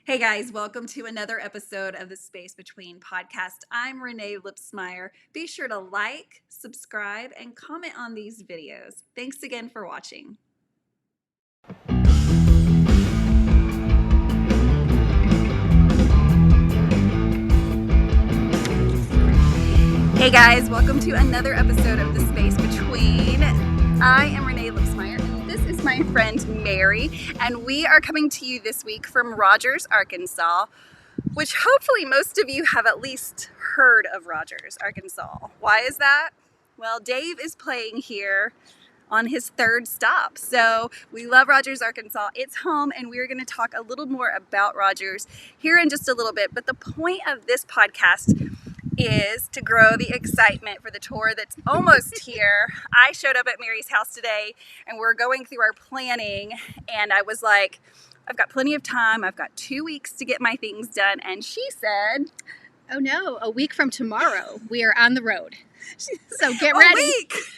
Hey guys, welcome to another episode of the Space Between podcast. I'm Renae Lipsmeyer. Be sure to like, subscribe, and comment on these videos. Thanks again for watching. Hey guys, welcome to another episode of the Space Between. I am Renae Lipsmeyer, and this is my friend Mary, and we are coming to you this week from Rodgers, Arkansas, which hopefully most of you have at least heard of Rodgers, Arkansas. Why is that? Well, Dave is playing here on his third stop. So we love Rodgers, Arkansas. It's home, and we're going to talk a little more about Rodgers here in just a little bit. But the point of this podcast is to grow the excitement for the tour that's almost here. I showed up at Mary's house today, and we're going through our planning, and I was like, I've got plenty of time. I've got 2 weeks to get my things done. And she said, oh no, a week from tomorrow, we are on the road. So get ready.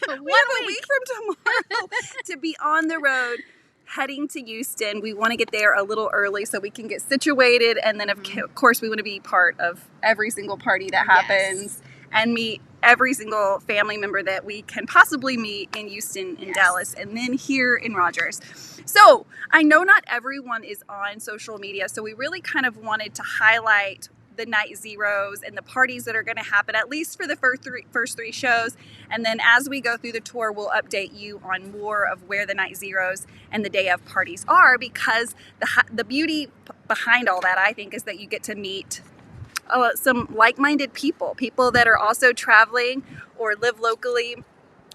We have a week from tomorrow to be on the road heading to Houston. We want to get there a little early so we can get situated. And then, of course, we want to be part of every single party that happens and meet every single family member that we can possibly meet in Houston, in Dallas, and then here in Rodgers. So I know not everyone is on social media, so we really kind of wanted to highlight the night zeros and the parties that are going to happen, at least for the first three shows. And then as we go through the tour, we'll update you on more of where the night zeros and the day of parties are, because the beauty behind all that, I think, is that you get to meet some like-minded people that are also traveling or live locally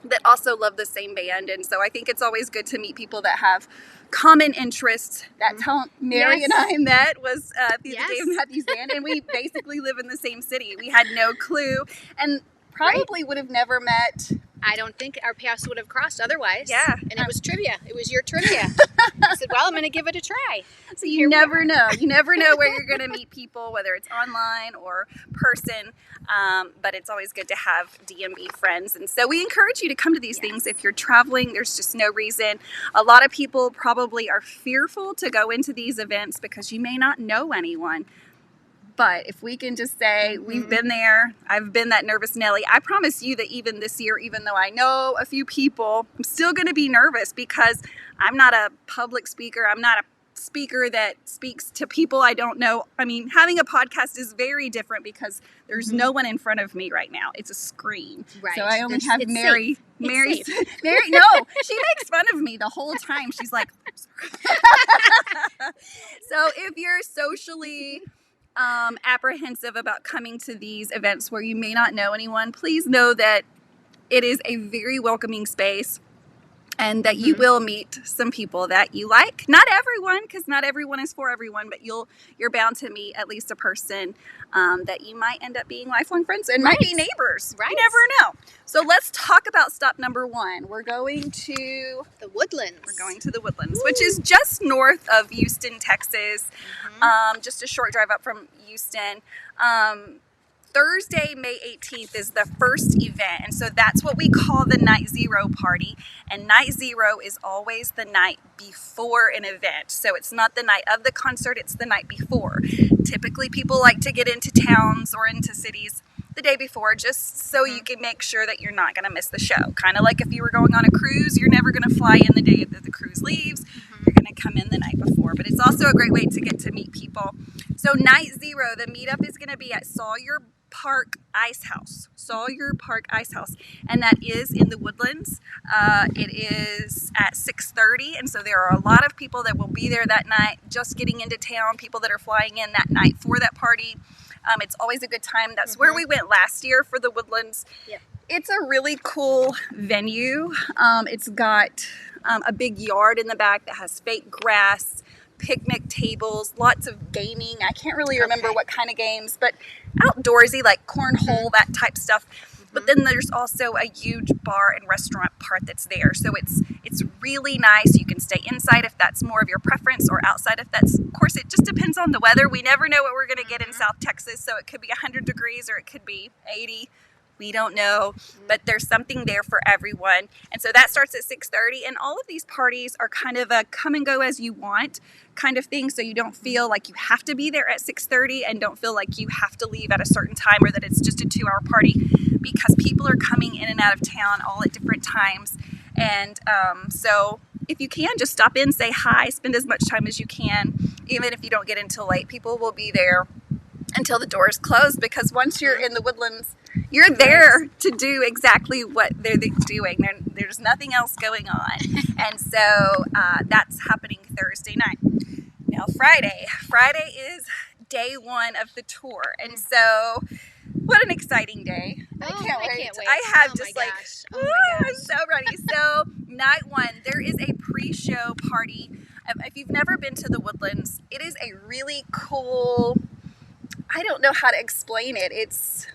that also love the same band. And so I think it's always good to meet people that have common interests. That's how Mary and I met, was through the Dave Matthews Band, and we basically live in the same city. We had no clue, and probably would have never met. I don't think our paths would have crossed otherwise. Yeah. And it was trivia. It was your trivia. I said, well, I'm going to give it a try. So you never know. You never know where you're going to meet people, whether it's online or person. But it's always good to have DMB friends. And so we encourage you to come to these things. If you're traveling, there's just no reason. A lot of people probably are fearful to go into these events because you may not know anyone. But if we can just say, we've been there, I've been that nervous Nelly, I promise you that even this year, even though I know a few people, I'm still going to be nervous because I'm not a public speaker. I'm not a speaker that speaks to people I don't know. I mean, having a podcast is very different because there's no one in front of me right now. It's a screen. Right. So I only have Mary. Mary, no, she makes fun of me the whole time. She's like, I'm sorry. So if you're socially apprehensive about coming to these events where you may not know anyone, please know that it is a very welcoming space and that you will meet some people that you like. Not everyone, because not everyone is for everyone, but you're bound to meet at least a person that you might end up being lifelong friends and might be neighbors. Right. You never know. So let's talk about stop number 1. We're going to the Woodlands. We're going to the Woodlands, which is just north of Houston, Texas. Just a short drive up from Houston. Thursday, May 18th is the first event, and so that's what we call the Night Zero party. And Night Zero is always the night before an event. So it's not the night of the concert, it's the night before. Typically people like to get into towns or into cities the day before, just so you can make sure that you're not going to miss the show. Kind of like if you were going on a cruise, you're never going to fly in the day that the cruise leaves. You're going to come in the night before. But it's also a great way to get to meet people. So Night Zero, the meetup is going to be at Sawyer Park Ice House. Sawyer Park Ice House. And that is in the Woodlands. It is at 6:30. And so there are a lot of people that will be there that night, just getting into town, people that are flying in that night for that party. It's always a good time. That's where we went last year for the Woodlands. Yep. It's a really cool venue. It's got a big yard in the back that has fake grass, picnic tables, lots of gaming. I can't really remember what kind of games, but outdoorsy, like cornhole, that type stuff. But then there's also a huge bar and restaurant part that's there. So it's really nice. You can stay inside if that's more of your preference, or outside if that's, of course, it just depends on the weather. We never know what we're going to get in South Texas. So it could be 100 degrees or it could be 80. We don't know, but there's something there for everyone. And so that starts at 6:30. And all of these parties are kind of a come and go as you want kind of thing. So you don't feel like you have to be there at 6:30 and don't feel like you have to leave at a certain time or that it's just a 2-hour party, because people are coming in and out of town all at different times. And so if you can, just stop in, say hi, spend as much time as you can. Even if you don't get in till late, people will be there until the doors close, because once you're in the Woodlands, you're there to do exactly what they're doing. There's nothing else going on. And so that's happening Thursday night. Now Friday is day 1 of the tour. And so what an exciting day. I can't wait. I have just like, I'm so ready. So night 1, there is a pre-show party. If you've never been to the Woodlands, it is a really cool, I don't know how to explain it. It's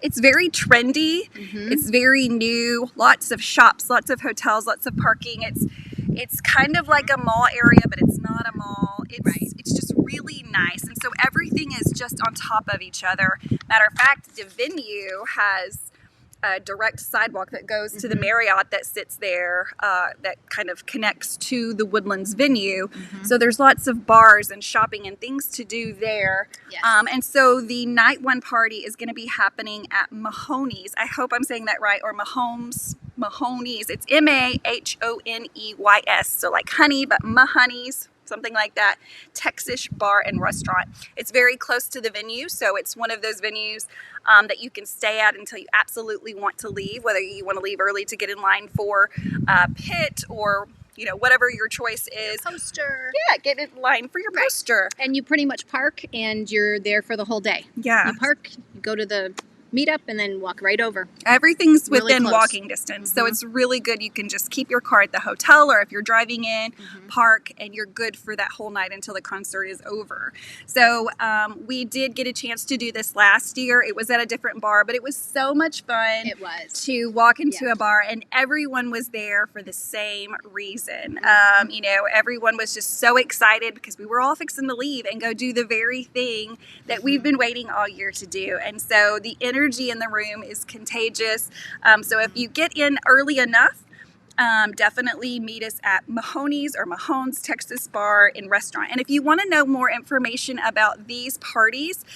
very trendy. It's very new. Lots of shops, lots of hotels, lots of parking. It's kind of like a mall area, but it's not a mall. It's just really nice. And so everything is just on top of each other. Matter of fact, the venue has a direct sidewalk that goes to the Marriott that sits there, that kind of connects to the Woodlands venue. So there's lots of bars and shopping and things to do there. Yes. And so the night 1 party is going to be happening at Mahoney's. I hope I'm saying that right, or Mahoney's. It's Mahoneys, so like honey, but Mahoney's, something like that. Texas bar and restaurant. It's very close to the venue, so it's one of those venues that you can stay at until you absolutely want to leave, whether you want to leave early to get in line for pit or whatever your choice is. Poster. Yeah, get in line for your poster. And you pretty much park and you're there for the whole day. Yeah. You park, you go to the meetup, and then walk right over. Everything's Really within close. walking distance. So it's really good. You can just keep your car at the hotel, or if you're driving in, park, and you're good for that whole night until the concert is over. So we did get a chance to do this last year. It was at a different bar, but it was so much fun. It was. To walk into a bar, and everyone was there for the same reason. Everyone was just so excited because we were all fixing to leave and go do the very thing that we've been waiting all year to do. And so the energy in the room is contagious. So if you get in early enough, definitely meet us at Mahoney's or Mahone's Texas Bar and Restaurant. And if you want to know more information about these parties,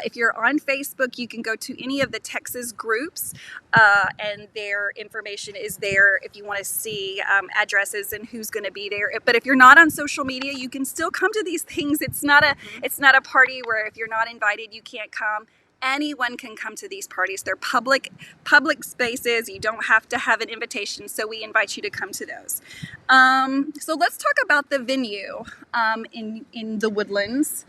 if you're on Facebook, you can go to any of the Texas groups, and their information is there if you want to see addresses and who's going to be there. But if you're not on social media, you can still come to these things. It's not a party where if you're not invited, you can't come. Anyone can come to these parties. They're public spaces. You don't have to have an invitation, so we invite you to come to those. So let's talk about the venue in the Woodlands.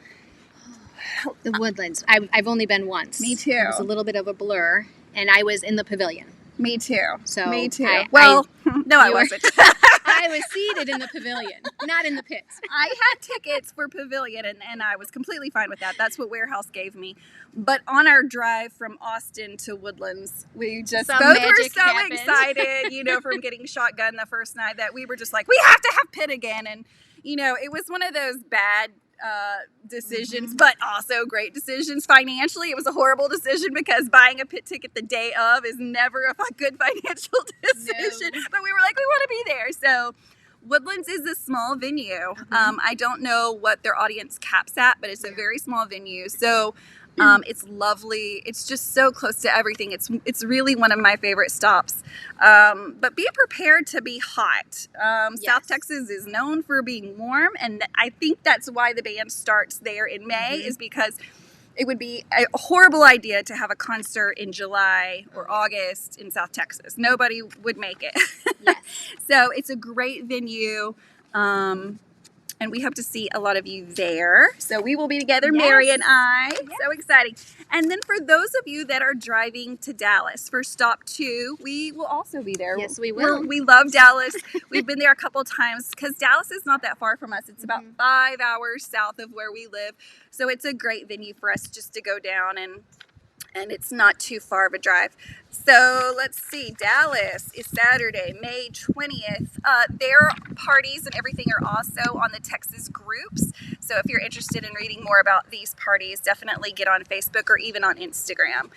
The Woodlands. I've only been once. Me too. It was a little bit of a blur, and I was in the pavilion. Me too. So me too. I wasn't. I was seated in the pavilion, not in the pits. I had tickets for pavilion, and I was completely fine with that. That's what Warehouse gave me. But on our drive from Austin to Woodlands, we just both were so excited, from getting shotgun the first night, that we were just like, we have to have pit again. And, it was one of those bad decisions, but also great decisions. Financially, it was a horrible decision because buying a pit ticket the day of is never a good financial decision. No. But we were like, we want to be there. So Woodlands is a small venue. I don't know what their audience caps at, but it's a very small venue. So it's lovely. It's just so close to everything. It's really one of my favorite stops. But be prepared to be hot. South Texas is known for being warm, and I think that's why the band starts there in May, is because it would be a horrible idea to have a concert in July or August in South Texas. Nobody would make it. Yes. So it's a great venue. And we hope to see a lot of you there. So we will be together, Mary and I. Yes. So exciting. And then for those of you that are driving to Dallas for stop 2, we will also be there. Yes, we will. We love Dallas. We've been there a couple times because Dallas is not that far from us. It's about 5 hours south of where we live. So it's a great venue for us just to go down, and it's not too far of a drive. So let's see, Dallas is Saturday, May 20th. Their parties and everything are also on the Texas groups. So if you're interested in reading more about these parties, definitely get on Facebook or even on Instagram.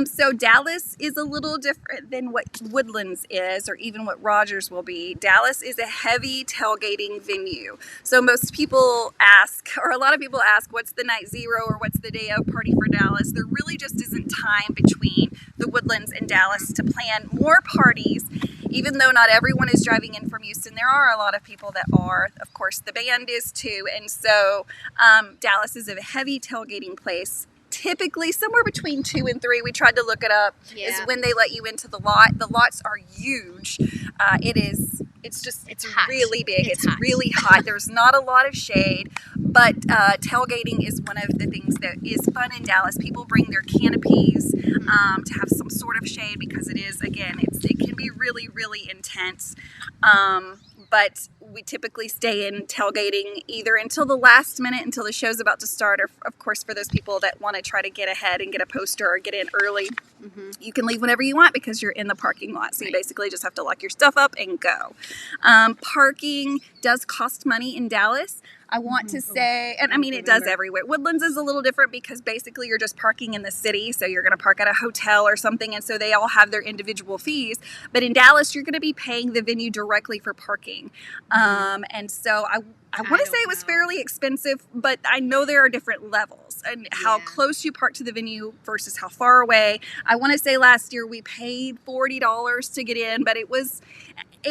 So Dallas is a little different than what Woodlands is, or even what Rodgers will be. Dallas is a heavy tailgating venue. So most people ask, or a lot of people ask, what's the night zero or what's the day of party for Dallas? There really just isn't time between the Woodlands and Dallas to plan more parties. Even though not everyone is driving in from Houston, there are a lot of people that are. Of course, the band is too. And so Dallas is a heavy tailgating place. Typically somewhere between 2 and 3, we tried to look it up, is when they let you into the lot. The lots are huge. It's hot. Really big. It's hot. Really hot. There's not a lot of shade, but tailgating is one of the things that is fun in Dallas. People bring their canopies to have some sort of shade, because it is, again, it can be really, really intense. But we typically stay in tailgating either until the last minute, until the show's about to start, or of course for those people that want to try to get ahead and get a poster or get in early, you can leave whenever you want because you're in the parking lot. So you basically just have to lock your stuff up and go. Parking does cost money in Dallas. I want to say, and I mean, it does everywhere. Woodlands is a little different because basically you're just parking in the city. So you're going to park at a hotel or something. And so they all have their individual fees. But in Dallas, you're going to be paying the venue directly for parking. And so I want to say it was fairly expensive, but I know there are different levels and how close you park to the venue versus how far away. I want to say last year we paid $40 to get in, but it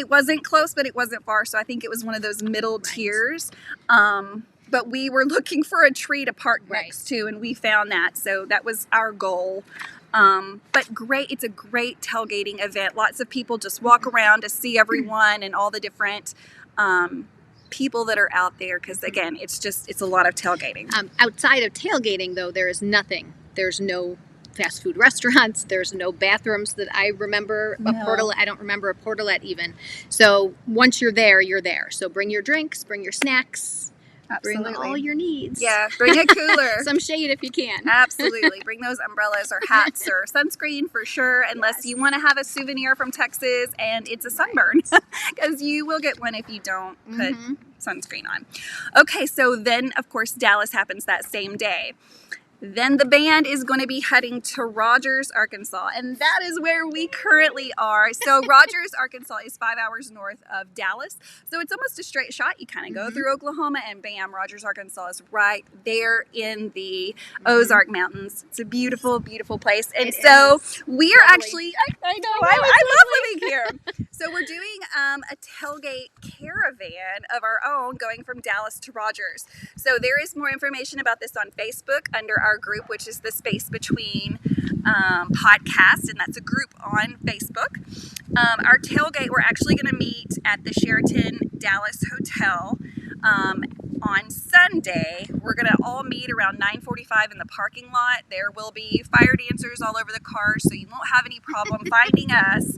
wasn't close, but it wasn't far. So I think it was one of those middle tiers. But we were looking for a tree to park next to, and we found that. So that was our goal. But great. It's a great tailgating event. Lots of people just walk around to see everyone and all the different people that are out there. Because again, it's a lot of tailgating. Outside of tailgating, though, there is nothing. There's no fast food restaurants. There's no bathrooms that I remember. I don't remember a portalette even. So once you're there, you're there. So bring your drinks, bring your snacks, bring all your needs. Yeah, bring a cooler. Some shade if you can. Absolutely. Bring those umbrellas or hats or sunscreen for sure, unless you want to have a souvenir from Texas and it's a sunburn, because you will get one if you don't put sunscreen on. Okay, so then, of course, Dallas happens that same day. Then the band is going to be heading to Rodgers, Arkansas, and that is where we currently are. So Rodgers, Arkansas is 5 hours north of Dallas. So it's almost a straight shot. You kind of go through Oklahoma and bam, Rodgers, Arkansas is right there in the Ozark Mountains. It's a beautiful, beautiful place. And we are actually, I know, I love living here. So we're doing a tailgate caravan of our own going from Dallas to Rodgers. So there is more information about this on Facebook under our group, which is the Space Between podcast, and that's a group on Facebook. Our tailgate, we're actually going to meet at the Sheraton Dallas Hotel on Sunday. We're going to all meet around 9:45 in the parking lot. There will be fire dancers all over the cars, so you won't have any problem finding us.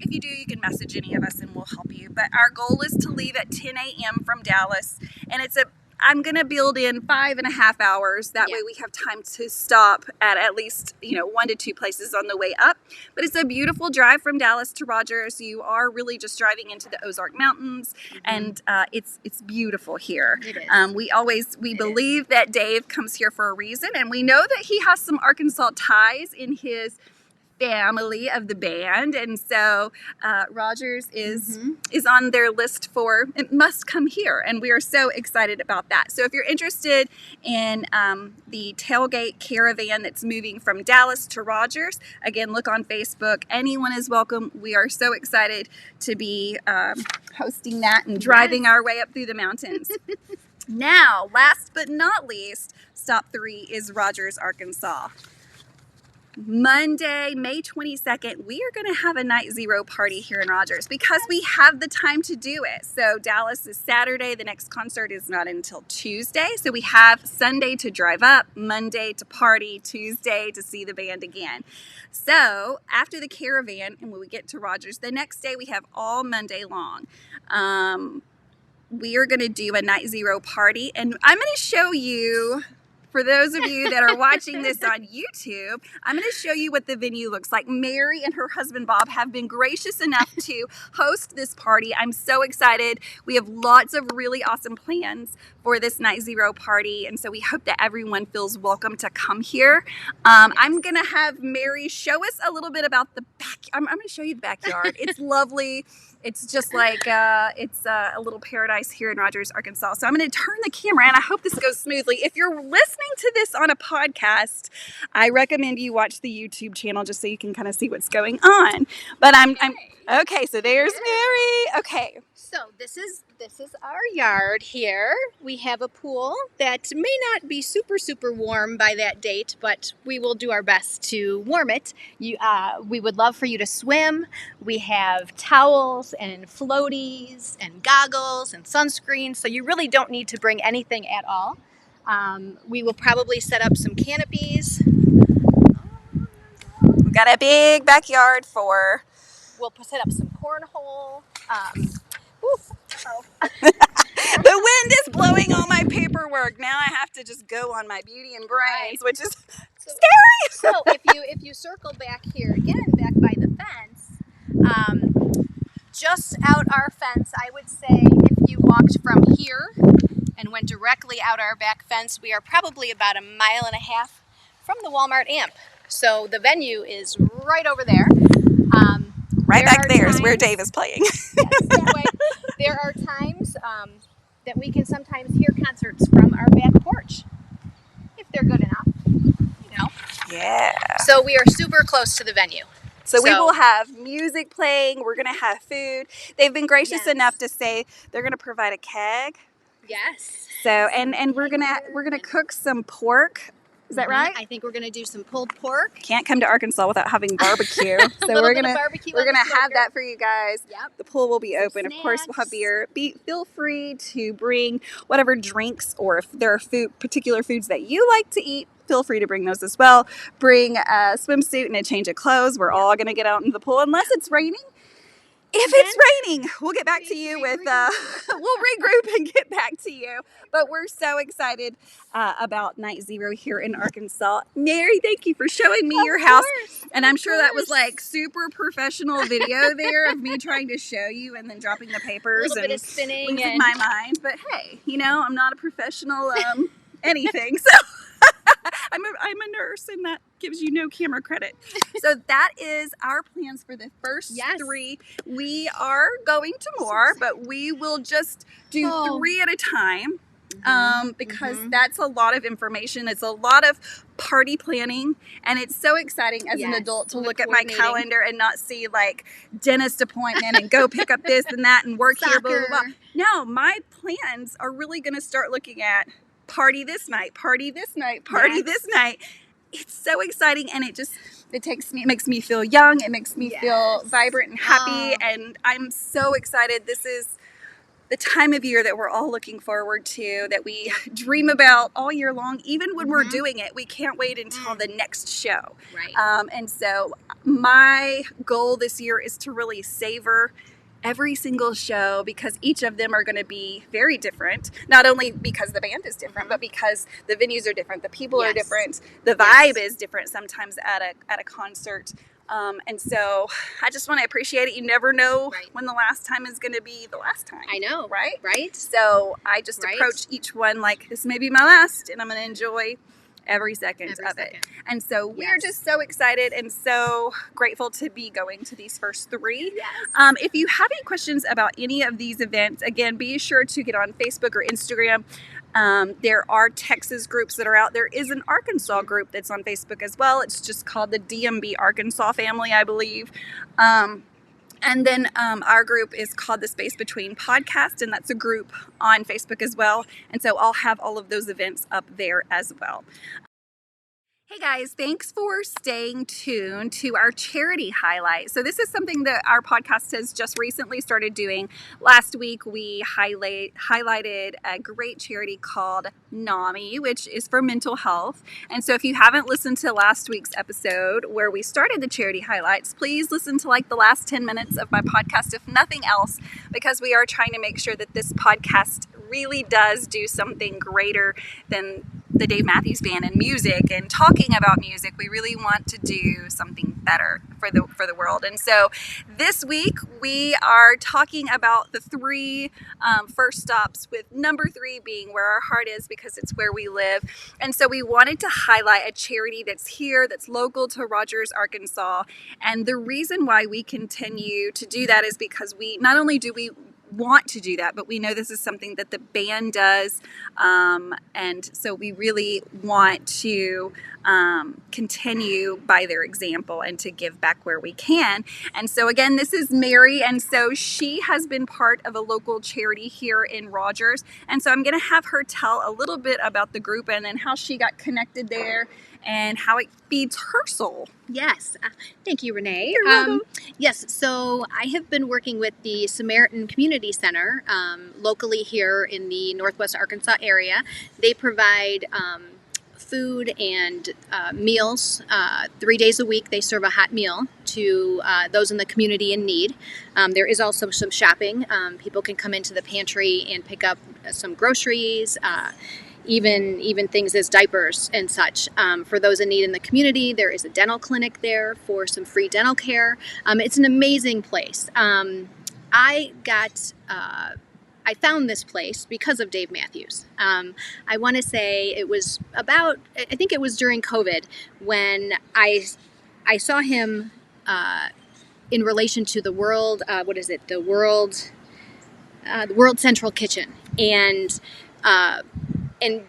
If you do, you can message any of us and we'll help you. But our goal is to leave at 10 a.m. from Dallas, and I'm going to build in 5.5 hours. That way we have time to stop at least, 1 to 2 places on the way up. But it's a beautiful drive from Dallas to Rodgers. You are really just driving into the Ozark Mountains, and it's beautiful here. It is. We believe that Dave comes here for a reason, and we know that he has some Arkansas ties in his family of the band, and so Rodgers is on their list for it must come here, and we are so excited about that. So if you're interested in the tailgate caravan that's moving from Dallas to Rodgers, again, look on Facebook. Anyone is welcome. We are so excited to be hosting that and driving our way up through the mountains. Now, last but not least, stop 3 is Rodgers, Arkansas. Monday, May 22nd, we are going to have a night zero party here in Rodgers because we have the time to do it. So Dallas is Saturday. The next concert is not until Tuesday. So we have Sunday to drive up, Monday to party, Tuesday to see the band again. So after the caravan, and when we get to Rodgers, the next day we have all Monday long. We are going to do a night zero party, and I'm going to show you for those of you that are watching this on YouTube, I'm going to show you what the venue looks like. Mary and her husband Bob have been gracious enough to host this party. I'm so excited. We have lots of really awesome plans for this Night Zero party, and so we hope that everyone feels welcome to come here. I'm going to have Mary show us a little bit about the back. I'm going to show you the backyard. It's lovely. It's just like it's a little paradise here in Rodgers, Arkansas. So I'm going to turn the camera, and I hope this goes smoothly. If you're listening to this on a podcast, I recommend you watch the YouTube channel just so you can kind of see what's going on. But I'm okay. So there's Mary. Okay. So this is our yard here. We have a pool that may not be super warm by that date, but we will do our best to warm it. We would love for you to swim. We have towels and floaties and goggles and sunscreen, so you really don't need to bring anything at all. We will probably set up some canopies. We've got a big backyard We'll set up some cornhole. The wind is blowing all my paperwork. Now I have to just go on my beauty and brains, which is scary. So if you circle back here again, back by the fence, just out our fence, I would say if you walked from here and went directly out our back fence, we are probably about 1.5 miles from the Walmart amp. So the venue is right over there. Right back there is where Dave is playing. Yes, that way. There are times that we can sometimes hear concerts from our back porch, if they're good enough, you know. Yeah. So we are super close to the venue. So we will have music playing. We're going to have food. They've been gracious enough to say they're going to provide a keg. Yes. So and we're gonna cook some pork. Is that right? I think we're gonna do some pulled pork. Can't come to Arkansas without having barbecue. So we're gonna have that for you guys. Yep. The pool will be open. Of course, we'll have beer. Feel free to bring whatever drinks, or if there are particular foods that you like to eat, feel free to bring those as well. Bring a swimsuit and a change of clothes. We're all gonna get out into the pool unless it's raining. If it's raining, we'll get back to you with, we'll regroup and get back to you. But we're so excited about Night Zero here in Arkansas. Mary, thank you for showing me your house. And I'm sure that was like super professional video there of me trying to show you and then dropping the papers. A little bit of spinning. Losing my mind. But hey, I'm not a professional anything. So I'm a nurse, and that gives you no camera credit. So that is our plans for the first 3. We are going to more, but we will just do 3 at a time because that's a lot of information. It's a lot of party planning, and it's so exciting as an adult to look at my calendar and not see like dentist appointment and go pick up this and that and work here, blah, blah, blah. No, my plans are really going to start looking at party this night, party this night, party this night. It's so exciting, and it makes me feel young. It makes me feel vibrant and happy, and I'm so excited. This is the time of year that we're all looking forward to, that we dream about all year long. Even when we're doing it, we can't wait until the next show. Right. And so my goal this year is to really savor every single show, because each of them are going to be very different, not only because the band is different, but because the venues are different, the people are different, the vibe is different sometimes at a concert. And so I just want to appreciate it. You never know when the last time is going to be the last time. I know. Right? So I just approach each one like this may be my last, and I'm going to enjoy every second of it. And so we're just so excited and so grateful to be going to these first 3. If you have any questions about any of these events, again, be sure to get on Facebook or Instagram. There are Texas groups that are out. There is an Arkansas group that's on Facebook as well. It's just called the DMB Arkansas family, I believe. And then our group is called The Space Between Podcast, and that's a group on Facebook as well. And so I'll have all of those events up there as well. Hey guys, thanks for staying tuned to our charity highlight. So this is something that our podcast has just recently started doing. Last week we highlighted a great charity called NAMI, which is for mental health. And so if you haven't listened to last week's episode where we started the charity highlights, please listen to like the last 10 minutes of my podcast, if nothing else, because we are trying to make sure that this podcast really does do something greater than the Dave Matthews Band and music and talking about music. We really want to do something better for the world. And so this week we are talking about the three first stops, with number 3 being where our heart is, because it's where we live. And so we wanted to highlight a charity that's here, that's local to Rodgers, Arkansas. And the reason why we continue to do that is because we not only do we want to do that, but we know this is something that the band does, and so we really want to continue by their example and to give back where we can. And so again, this is Mary, and so she has been part of a local charity here in Rodgers, and so I'm going to have her tell a little bit about the group and then how she got connected there and how it feeds her soul. Yes. Thank you, Renae. You're welcome. Yes, so I have been working with the Samaritan Community Center locally here in the Northwest Arkansas area. They provide food and meals 3 days a week. They serve a hot meal to those in the community in need. There is also some shopping. People can come into the pantry and pick up some groceries, even things as diapers and such for those in need in the community. There is a dental clinic there for some free dental care. It's an amazing place. I found this place because of Dave Matthews. I want to say it was I think it was during COVID when I saw him in relation to the World Central Kitchen, and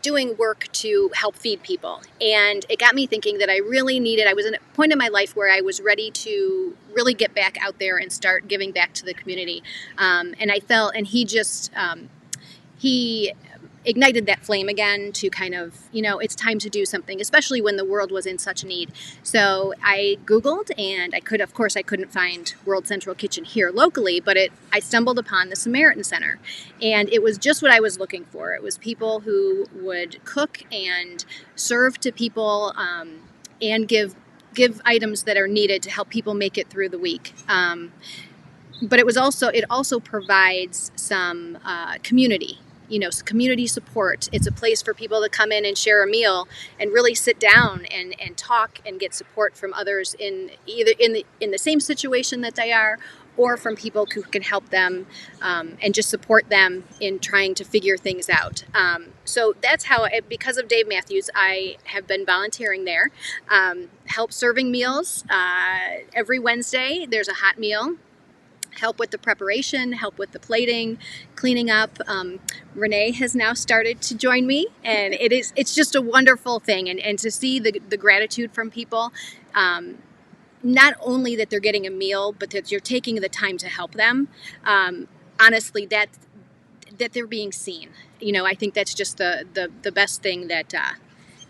doing work to help feed people. And it got me thinking that I was at a point in my life where I was ready to really get back out there and start giving back to the community. And he ignited that flame again to kind of, it's time to do something, especially when the world was in such need. So I Googled, and I couldn't find World Central Kitchen here locally, but I stumbled upon the Samaritan Center, and it was just what I was looking for. It was people who would cook and serve to people, and give items that are needed to help people make it through the week. But it also provides some community. Community support. It's a place for people to come in and share a meal and really sit down and talk and get support from others in the same situation that they are, or from people who can help them and just support them in trying to figure things out. So that's how, because of Dave Matthews, I have been volunteering there, help serving meals. Every Wednesday there's a hot meal. Help with the preparation, help with the plating, cleaning up. Renae has now started to join me, and it's just a wonderful thing. And to see the gratitude from people, not only that they're getting a meal, but that you're taking the time to help them. Honestly, that they're being seen. I think that's just the best thing that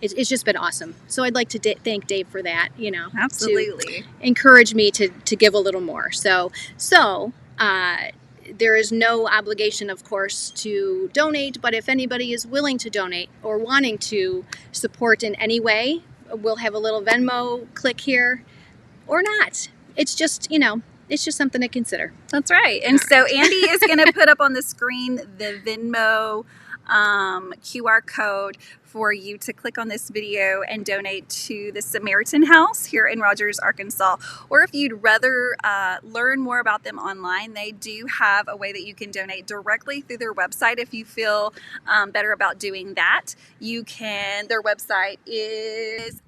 it's just been awesome. So I'd like to thank Dave for that, Absolutely. to encourage me to give a little more. So there is no obligation, of course, to donate, but if anybody is willing to donate or wanting to support in any way, we'll have a little Venmo click here or not. It's just, it's just something to consider. That's right. And so Andy is going to put up on the screen the Venmo QR code for you to click on this video and donate to the Samaritan House here in Rodgers, Arkansas. Or if you'd rather learn more about them online, they do have a way that you can donate directly through their website. If you feel better about doing that, you can. Their website is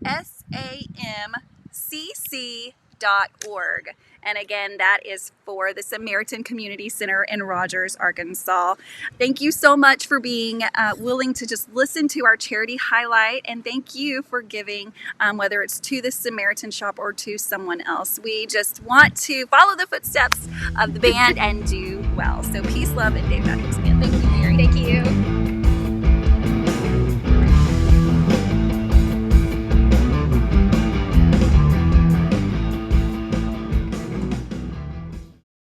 samcc.org. And again, that is for the Samaritan Community Center in Rodgers, Arkansas. Thank you so much for being willing to just listen to our charity highlight. And thank you for giving, whether it's to the Samaritan shop or to someone else. We just want to follow the footsteps of the band and do well. So peace, love, and Dave Matthews Band. Thank you, Mary. Thank you.